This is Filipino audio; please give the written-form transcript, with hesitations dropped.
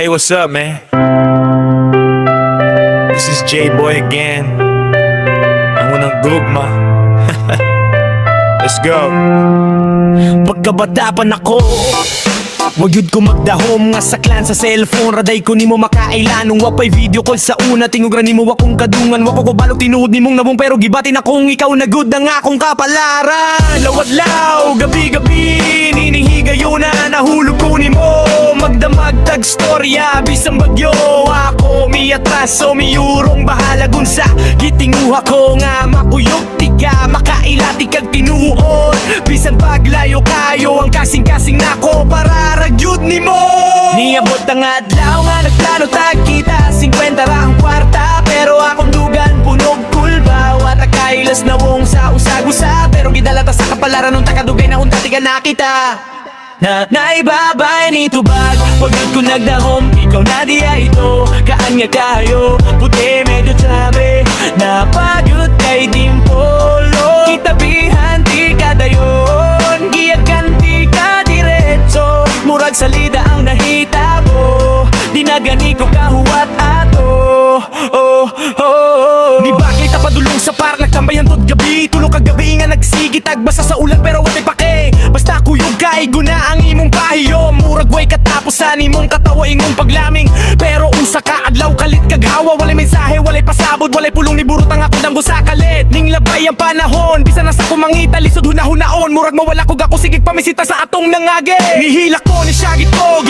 Hey, what's up, man? This is J-Boy again. Ang unang gugma. Let's go. Pagkabata pa nako, wag yun ko magdahom nga sa clan sa cellphone. Raday ko ni mo makailan nung wapay video call sa una. Tingugran ni mo akong kadungan, wako ko balok tinuod ni mong nabong. Pero gibatin akong ikaw na good na nga akong kapalaran. Lawad-law, gabi-gabi, ninihigayo na nahulog ko ni mo. Magdamag tag storya, bisang bagyo. Ako miatraso, miyurong bahala gunsa. Gitinguha ko nga makuyog tiga, makailati kag tinuod. Bisan paglayo kayo, ang kasing-kasing nako para ragyud ni mo. Niabot ang adlaw nga nagplano tag kita 50 ra ang kwarta, pero akong dugan punog kulba. Wata kailas na wong sa usag-usa, pero gidala ta sa kapalaran nung takadugay na unta tiga na kita. Na naibabay ni tubag, wag ko nagdahom, ikaw na diya ito. Kaanya kayo, puti medyo trabe, napagyot kay dimpolo. Kitabihan di ka dayon, giyagan di ka diretso. Murag salida ang nahitabo, di na gani ko kahuwat ato. Ni bakit padulong sa park, nagtambayan tod gabi. Tulog kagabi nga nagsigit, agbasa sa ulan pero watay pake. Basta kuyog kaigo na ang imong pahiyo. Murag way katapusan imong katawa ingong paglaming. Pero usa ka adlaw kalit kaghawa, walay mensahe, walay pasabot, walay pulong ni burot ang akong damgo sa kalit. Ning labay ang panahon, bisa na sa kumangita, lisod hunahunaon. Murag mawala kog ako, sigig pamisita sa atong nangage. Nihilak ko, nisyagit ko.